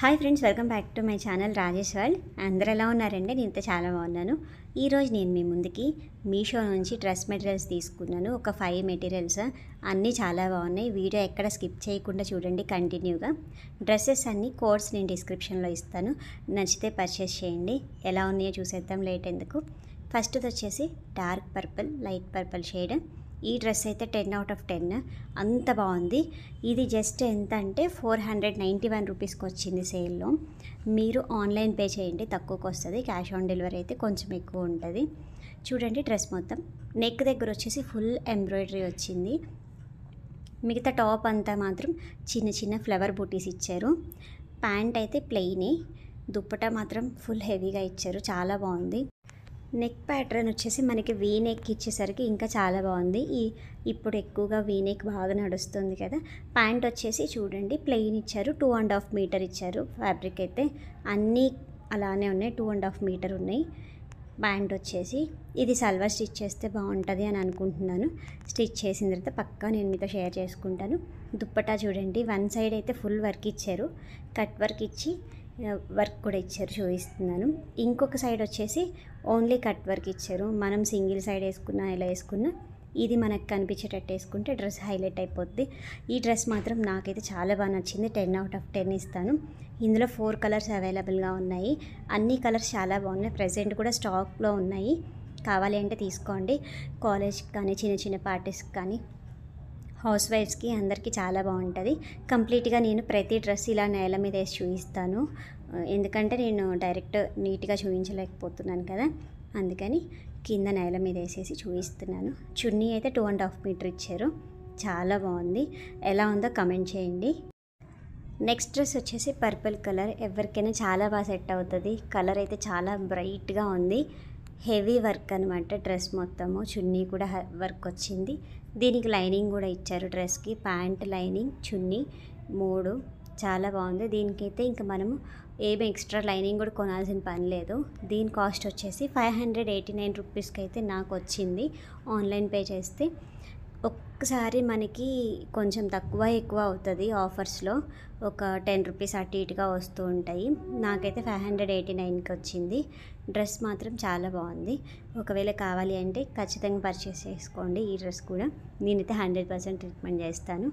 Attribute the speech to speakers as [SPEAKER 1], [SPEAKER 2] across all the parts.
[SPEAKER 1] Hi friends, welcome back to my channel Rajesh world. అందరు ఎలా ఉన్నారండి? నేనైతే చాలా బాగున్నాను. ఈరోజు నేను మీ ముందుకి మీషో నుంచి డ్రెస్ మెటీరియల్స్ తీసుకున్నాను. ఒక 5 మెటీరియల్స్ అన్నీ చాలా బాగున్నాయి. వీడియో ఎక్కడ స్కిప్ చేయకుండా చూడండి కంటిన్యూగా. డ్రెస్సెస్ అన్ని కోడ్స్ నేను డిస్క్రిప్షన్లో ఇస్తాను, నచ్చితే పర్చేస్ చేయండి. ఎలా ఉన్నాయో చూసేద్దాం, లేట్ ఎందుకు. ఫస్ట్ది వచ్చేసి dark purple, light purple shade. ఈ డ్రెస్ అయితే 10 out of 10 అంత బాగుంది. ఇది జస్ట్ ఎంత అంటే 491 రూపీస్కి వచ్చింది సేల్లో. మీరు ఆన్లైన్ పే చేయండి, తక్కువకి వస్తుంది. క్యాష్ ఆన్ డెలివరీ అయితే కొంచెం ఎక్కువ ఉంటుంది. చూడండి డ్రెస్ మొత్తం నెక్ దగ్గర వచ్చేసి ఫుల్ ఎంబ్రాయిడరీ వచ్చింది. మిగతా టాప్ అంతా మాత్రం చిన్న చిన్న ఫ్లవర్ బూటీస్ ఇచ్చారు. ప్యాంట్ అయితే ప్లెయినే, దుప్పటా మాత్రం ఫుల్ హెవీగా ఇచ్చారు, చాలా బాగుంది. నెక్ ప్యాటర్న్ వచ్చేసి మనకి వీ నెక్ ఇచ్చేసరికి ఇంకా చాలా బాగుంది. ఇప్పుడు ఎక్కువగా వీ నెక్ బాగా నడుస్తుంది కదా. ప్యాంట్ వచ్చేసి చూడండి ప్లెయిన్ ఇచ్చారు, 2.5 మీటర్ ఇచ్చారు. ఫ్యాబ్రిక్ అయితే అన్నీ అలానే ఉన్నాయి, 2.5 మీటర్ ఉన్నాయి. ప్యాంట్ వచ్చేసి ఇది సల్వార్ స్టిచ్ చేస్తే బాగుంటుంది అని అనుకుంటున్నాను. స్టిచ్ చేసిన తర్వాత పక్కా నేను మీతో షేర్ చేసుకుంటాను. దుప్పటా చూడండి, వన్ సైడ్ అయితే ఫుల్ వర్క్ ఇచ్చారు, కట్ వర్క్ ఇచ్చి వర్క్ కూడా ఇచ్చారు, చూపిస్తున్నాను. ఇంకొక సైడ్ వచ్చేసి ఓన్లీ కట్ వర్క్ ఇచ్చారు. మనం సింగిల్ సైడ్ వేసుకున్నా ఇలా వేసుకున్నా ఇది మనకు కనిపించేటట్టు వేసుకుంటే డ్రెస్ హైలైట్ అయిపోద్ది. ఈ డ్రెస్ మాత్రం నాకైతే చాలా బాగా నచ్చింది, 10 out of 10 ఇస్తాను. ఇందులో 4 కలర్స్ అవైలబుల్గా ఉన్నాయి. అన్ని కలర్స్ చాలా బాగున్నాయి, ప్రజెంట్ కూడా స్టాక్లో ఉన్నాయి. కావాలి అంటే తీసుకోండి. కాలేజ్కి కానీ చిన్న చిన్న పార్టీస్కి కానీ హౌస్ వైఫ్స్కి అందరికీ చాలా బాగుంటుంది. కంప్లీట్గా నేను ప్రతి డ్రెస్ ఇలా నేల మీద వేసి చూపిస్తాను, ఎందుకంటే నేను డైరెక్ట్ నీట్గా చూపించలేకపోతున్నాను కదా, అందుకని కింద నేల మీద వేసేసి చూపిస్తున్నాను. చున్నీ అయితే 2.5 మీటర్ ఇచ్చారు, చాలా బాగుంది. ఎలా ఉందో కమెంట్ చేయండి. నెక్స్ట్ డ్రెస్ వచ్చేసి పర్పుల్ కలర్, ఎవరికైనా చాలా బాగా సెట్ అవుతుంది. కలర్ అయితే చాలా బ్రైట్గా ఉంది, హెవీ వర్క్ అనమాట. డ్రెస్ మొత్తము చున్నీ కూడా వర్క్ వచ్చింది. దీనికి లైనింగ్ కూడా ఇచ్చారు డ్రెస్కి. ప్యాంట్, లైనింగ్, చున్నీ 3 చాలా బాగుంది. దీనికైతే ఇంకా మనము ఏమి ఎక్స్ట్రా లైనింగ్ కూడా కొనాల్సిన పని లేదు. దీని కాస్ట్ వచ్చేసి 589 రూపీస్కి అయితే నాకు వచ్చింది ఆన్లైన్ పే చేస్తే. ఒక్కసారి మనకి కొంచెం తక్కువ ఎక్కువ అవుతుంది, ఆఫర్స్లో ఒక 10 రూపీస్ అటు ఇటుగా వస్తూ ఉంటాయి. నాకైతే 589కి వచ్చింది. డ్రెస్ మాత్రం చాలా బాగుంది. ఒకవేళ కావాలి అంటే ఖచ్చితంగా పర్చేస్ చేసుకోండి. ఈ డ్రెస్ కూడా నేనైతే 100% ట్రీట్మెంట్ చేస్తాను.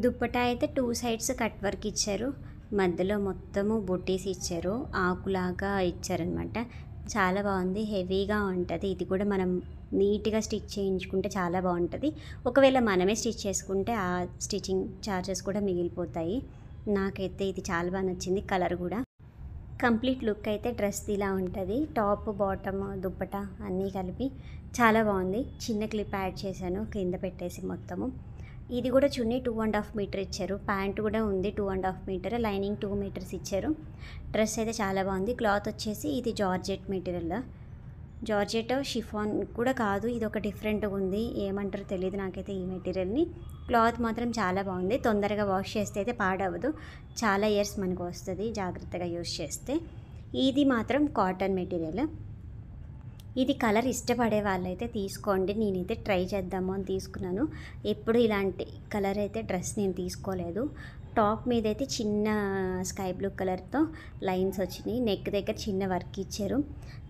[SPEAKER 1] దుప్పటా అయితే 2 సైడ్స్ కట్ వర్క్ ఇచ్చారు, మధ్యలో మొత్తము బొట్టీస్ ఇచ్చారు, ఆకులాగా ఇచ్చారనమాట. చాలా బాగుంది, హెవీగా ఉంటుంది. ఇది కూడా మనం నీట్గా స్టిచ్ చేయించుకుంటే చాలా బాగుంటుంది. ఒకవేళ మనమే స్టిచ్ చేసుకుంటే ఆ స్టిచ్చింగ్ ఛార్జెస్ కూడా మిగిలిపోతాయి. నాకైతే ఇది చాలా బాగా నచ్చింది. కలర్ కూడా కంప్లీట్ లుక్ అయితే డ్రెస్ ఇలా ఉంటుంది. టాప్, బాటమ్, దుప్పటా అన్నీ కలిపి చాలా బాగుంది. చిన్న క్లిప్ యాడ్ చేశాను కింద పెట్టేసి మొత్తము. ఇది కూడా చున్నీ 2.5 మీటర్ ఇచ్చారు. ప్యాంట్ కూడా ఉంది 2.5 మీటర్, లైనింగ్ 2 మీటర్స్ ఇచ్చారు. డ్రెస్ అయితే చాలా బాగుంది. క్లాత్ వచ్చేసి ఇది జార్జెట్ మెటీరియల్, జార్జెట్ షిఫాన్ కూడా కాదు, ఇది ఒక డిఫరెంట్గా ఉంది, ఏమంటారో తెలియదు నాకైతే ఈ మెటీరియల్ని. క్లాత్ మాత్రం చాలా బాగుంది. తొందరగా వాష్ చేస్తే అయితే పాడవదు, చాలా ఇయర్స్ మనకు వస్తుంది జాగ్రత్తగా యూస్ చేస్తే. ఇది మాత్రం కాటన్ మెటీరియల్. ఇది కలర్ ఇష్టపడే వాళ్ళైతే తీసుకోండి. నేనైతే ట్రై చేద్దాము అని తీసుకున్నాను. ఎప్పుడు ఇలాంటి కలర్ అయితే డ్రెస్ నేను తీసుకోలేదు. టాప్ మీద అయితే చిన్న స్కై బ్లూ కలర్తో లైన్స్ వచ్చినాయి, నెక్ దగ్గర చిన్న వర్క్ ఇచ్చారు.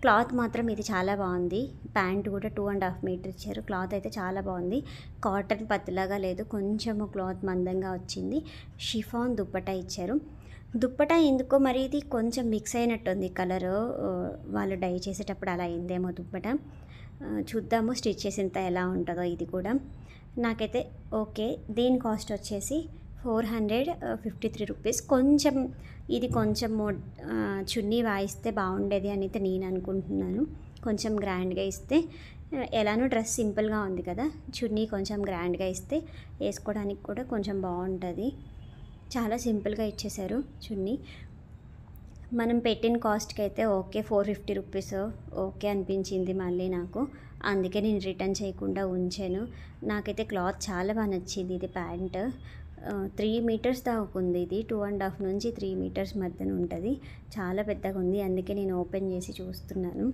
[SPEAKER 1] క్లాత్ మాత్రం ఇది చాలా బాగుంది. ప్యాంట్ కూడా 2.5 మీటర్ ఇచ్చారు. క్లాత్ అయితే చాలా బాగుంది. కాటన్ పత్తులాగా లేదు, కొంచెము క్లాత్ మందంగా వచ్చింది. షిఫాన్ దుప్పటా ఇచ్చారు. దుప్పటా ఎందుకో మరి ఇది కొంచెం మిక్స్ అయినట్టుంది కలరు, వాళ్ళు డై చేసేటప్పుడు అలా అయిందేమో దుప్పటా. చూద్దాము స్టిచ్ చేసేంత ఎలా ఉంటుందో. ఇది కూడా నాకైతే ఓకే. దీని కాస్ట్ వచ్చేసి 453 రూపీస్. కొంచెం ఇది కొంచెం చున్నీ వాయిస్తే బాగుండేది అని అయితే నేను అనుకుంటున్నాను. కొంచెం గ్రాండ్గా ఇస్తే, ఎలానో డ్రెస్ సింపుల్గా ఉంది కదా, చున్నీ కొంచెం గ్రాండ్గా ఇస్తే వేసుకోవడానికి కూడా కొంచెం బాగుంటుంది. చాలా సింపుల్గా ఇచ్చేశారు చున్నీ. మనం పెట్టిన కాస్ట్కి అయితే ఓకే, 450 రూపీస్ ఓకే అనిపించింది మళ్ళీ నాకు, అందుకే నేను రిటర్న్ చేయకుండా ఉంచాను. నాకైతే క్లాత్ చాలా బాగా నచ్చింది. ఇది ప్యాంట్ 3 మీటర్స్ దాకా ఉంది. ఇది 2.5 నుంచి 3 మీటర్స్ మధ్యన ఉంటుంది, చాలా పెద్దగా ఉంది, అందుకే నేను ఓపెన్ చేసి చూస్తున్నాను.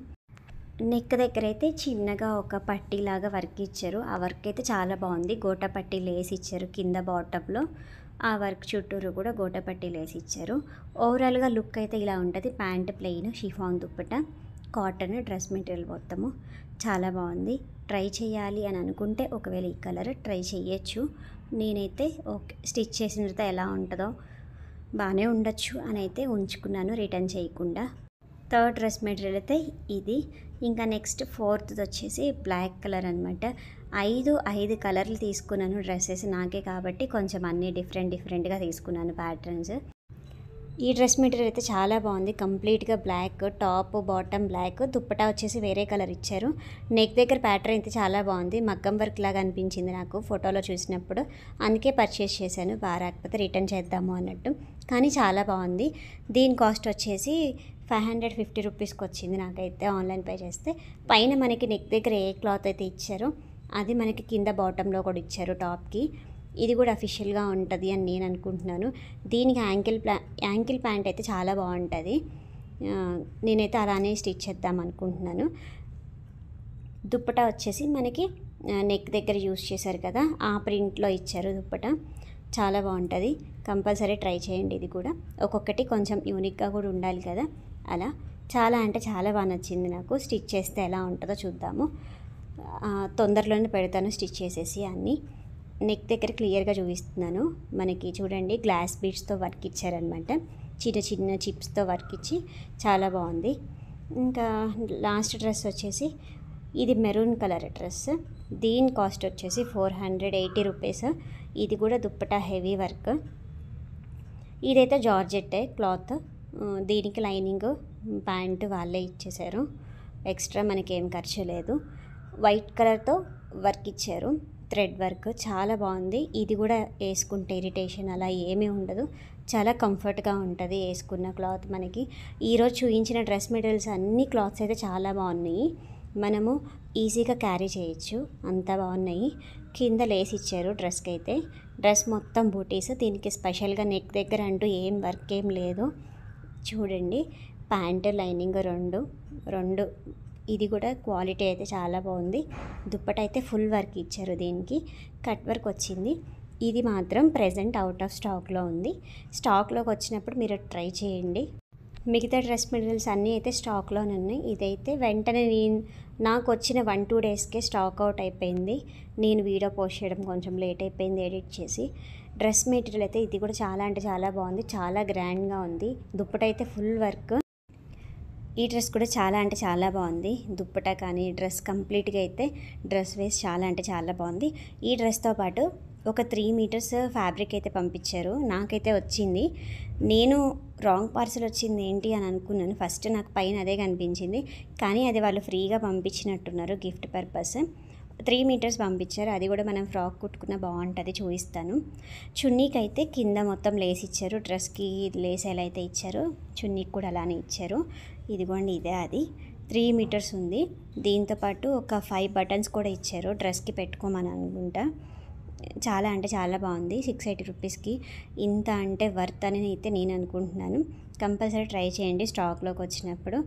[SPEAKER 1] నెక్ దగ్గర అయితే చిన్నగా ఒక పట్టీలాగా వర్క్ ఇచ్చారు. ఆ వర్క్ అయితే చాలా బాగుంది. గోటా పట్టీ లేస్ ఇచ్చారు కింద బాటంలో, ఆ వర్క్ చుట్టూరు కూడా గోటపట్టి లేసి ఇచ్చారు. ఓవరాల్గా లుక్ అయితే ఇలా ఉంటుంది. Pant plain, chiffon dupatta, cotton dress material మొత్తము చాలా బాగుంది. ట్రై చేయాలి అని అనుకుంటే ఒకవేళ ఈ కలర్ ట్రై చేయొచ్చు. నేనైతే ఓకే స్టిచ్ చేసిన తర్వాత ఎలా ఉంటుందో బాగానే ఉండొచ్చు అని అయితే ఉంచుకున్నాను రిటర్న్ చేయకుండా. థర్డ్ డ్రెస్ మెటీరియల్ అయితే ఇది. ఇంకా నెక్స్ట్ ఫోర్త్ వచ్చేసి బ్లాక్ కలర్ అనమాట. ఐదు కలర్లు తీసుకున్నాను డ్రెస్సెస్ నాకే కాబట్టి కొంచెం అన్నీ డిఫరెంట్గా తీసుకున్నాను ప్యాటర్న్స్. ఈ డ్రెస్ మెటీరియల్ అయితే చాలా బాగుంది. కంప్లీట్గా black, top bottom black, dupatta వచ్చేసి వేరే కలర్ ఇచ్చారు. నెక్ దగ్గర ప్యాటర్న్ అయితే చాలా బాగుంది. మగ్గం వర్క్ లాగా అనిపించింది నాకు ఫోటోలో చూసినప్పుడు. అందుకే పర్చేస్ చేశాను. బాగా రాకపోతే రిటర్న్ చేద్దాము అన్నట్టు. కానీ చాలా బాగుంది. దీని కాస్ట్ వచ్చేసి 550 రూపీస్కి వచ్చింది నాకైతే ఆన్లైన్ పే చేస్తే. పైన మనకి నెక్ దగ్గర ఏ క్లాత్ అయితే ఇచ్చారో అది మనకి కింద బాటంలో కూడా ఇచ్చారు టాప్కి. ఇది కూడా అఫీషియల్గా ఉంటుంది అని నేను అనుకుంటున్నాను. దీనికి యాంకిల్ ప్యాంట్ అయితే చాలా బాగుంటుంది. నేనైతే అలానే స్టిచ్ చేద్దాం అనుకుంటున్నాను. దుప్పటా వచ్చేసి మనకి నెక్ దగ్గర యూస్ చేశారు కదా, ఆ ప్రింట్లో ఇచ్చారు దుప్పటా. చాలా బాగుంటుంది. కంపల్సరీ ట్రై చేయండి. ఇది కూడా ఒక్కొక్కటి కొంచెం యూనిక్గా కూడా ఉండాలి కదా, అలా చాలా అంటే చాలా బాగా నచ్చింది నాకు. స్టిచ్ చేస్తే ఎలా ఉంటుందో చూద్దాము. తొందరలోనే పెడతాను స్టిచ్ చేసేసి అన్నీ. నెక్ దగ్గర క్లియర్గా చూపిస్తున్నాను. మనకి చూడండి గ్లాస్ బీడ్స్తో వర్క్ ఇచ్చారనమాట. చిన్న చిప్స్తో వర్క్ ఇచ్చి చాలా బాగుంది. ఇంకా లాస్ట్ డ్రెస్ వచ్చేసి ఇది మెరూన్ కలర్ డ్రెస్. దీని కాస్ట్ వచ్చేసి 480 రూపీస్. ఇది కూడా దుప్పటా హెవీ వర్క్. ఇదైతే జార్జెట్టే క్లాత్. దీనికి లైనింగ్ ప్యాంటు వాళ్ళే ఇచ్చేసారు. ఎక్స్ట్రా మనకేం ఖర్చు లేదు. వైట్ కలర్తో వర్క్ ఇచ్చారు, థ్రెడ్ వర్క్. చాలా బాగుంది. ఇది కూడా వేసుకుంటే ఇరిటేషన్ అలా ఏమీ ఉండదు. చాలా కంఫర్ట్గా ఉంటుంది వేసుకున్న క్లాత్ మనకి. ఈరోజు చూపించిన డ్రెస్ మెటీరియల్స్ అన్ని క్లాత్స్ అయితే చాలా బాగున్నాయి. మనము ఈజీగా క్యారీ చేయొచ్చు, అంత బాగున్నాయి. కింద లేస్ ఇచ్చారు డ్రెస్కి అయితే. డ్రెస్ మొత్తం బూటీస్. దీనికి స్పెషల్గా నెక్ దగ్గర అంటూ ఏం వర్క్ ఏం లేదు. చూడండి ప్యాంటు లైనింగ్ రెండు. ఇది కూడా క్వాలిటీ అయితే చాలా బాగుంది. దుప్పట అయితే ఫుల్ వర్క్ ఇచ్చారు. దీనికి కట్ వర్క్ వచ్చింది. ఇది మాత్రం ప్రెజెంట్ అవుట్ ఆఫ్ స్టాక్లో ఉంది. స్టాక్లోకి వచ్చినప్పుడు మీరు ట్రై చేయండి. మిగతా డ్రెస్ మెటీరియల్స్ అన్నీ అయితే స్టాక్లోనే ఉన్నాయి. ఇదైతే వెంటనే నాకు వచ్చిన 1-2 డేస్కే స్టాక్ అవుట్ అయిపోయింది. నేను వీడియో పోస్ట్ చేయడం కొంచెం లేట్ అయిపోయింది ఎడిట్ చేసి. డ్రెస్ మెటీరియల్ అయితే ఇది కూడా చాలా అంటే చాలా బాగుంది. చాలా గ్రాండ్గా ఉంది. దుప్పట అయితే ఫుల్ వర్క్. ఈ డ్రెస్ కూడా చాలా అంటే చాలా బాగుంది. దుప్పటా కానీ డ్రెస్ కంప్లీట్గా అయితే డ్రెస్ వేసి చాలా అంటే చాలా బాగుంది. ఈ డ్రెస్తో పాటు ఒక 3 మీటర్స్ ఫ్యాబ్రిక్ అయితే పంపించారు. నాకైతే వచ్చింది. నేను రాంగ్ పార్సల్ వచ్చింది ఏంటి అని అనుకున్నాను. ఫస్ట్ నాకు పైన అదే కనిపించింది, కానీ అది వాళ్ళు ఫ్రీగా పంపించినట్టున్నారు గిఫ్ట్ పర్పస్. 3 మీటర్స్ పంపించారు. అది కూడా మనం ఫ్రాక్ కుట్టుకున్న బాగుంటుంది, చూపిస్తాను. చున్నీకి అయితే కింద మొత్తం లేస్ ఇచ్చారు. డ్రెస్కి లేస్ ఎలా అయితే ఇచ్చారో చున్నీకి కూడా అలానే ఇచ్చారు. ఇదిగోండి ఇదే అది. 3 మీటర్స్ ఉంది. దీంతోపాటు ఒక 5 బటన్స్ కూడా ఇచ్చారు డ్రెస్కి పెట్టుకోమని అనుకుంటా. చాలా అంటే చాలా బాగుంది. 680 రూపీస్కి ఇంత అంటే వర్త్ అని అయితే నేను అనుకుంటున్నాను. కంపల్సరీ ట్రై చేయండి స్టాక్లోకి వచ్చినప్పుడు.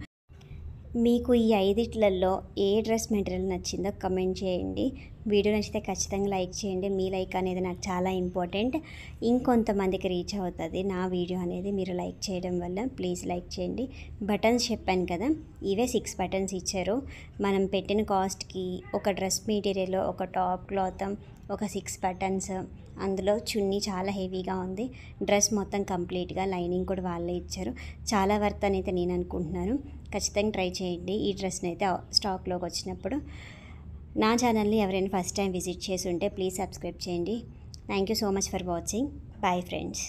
[SPEAKER 1] మీకు ఈ 5 ఏ డ్రెస్ మెటీరియల్ నచ్చిందో కమెంట్ చేయండి. వీడియో నచ్చితే ఖచ్చితంగా లైక్ చేయండి. మీ లైక్ అనేది నాకు చాలా ఇంపార్టెంట్. ఇంకొంతమందికి రీచ్ అవుతుంది నా వీడియో అనేది మీరు లైక్ చేయడం వల్ల. ప్లీజ్ లైక్ చేయండి. బటన్స్ చెప్పాను కదా, ఇవే 6 బటన్స్ ఇచ్చారు. మనం పెట్టిన కాస్ట్కి ఒక డ్రెస్ మెటీరియల్, ఒక టాప్ క్లాత్, ఒక 6 బటన్స్, అందులో చున్నీ చాలా హెవీగా ఉంది. డ్రెస్ మొత్తం కంప్లీట్గా లైనింగ్ కూడా వాళ్ళే ఇచ్చారు. చాలా వర్త్ అని అయితే నేను అనుకుంటున్నాను. ఖచ్చితంగా ట్రై చేయండి ఈ డ్రెస్ని అయితే స్టాక్లోకి వచ్చినప్పుడు. నా ఛానల్ని ఎవరైనా ఫస్ట్ టైం విజిట్ చేసి ఉంటే ప్లీజ్ సబ్స్క్రైబ్ చేయండి. Thank you so much for watching. Bye friends.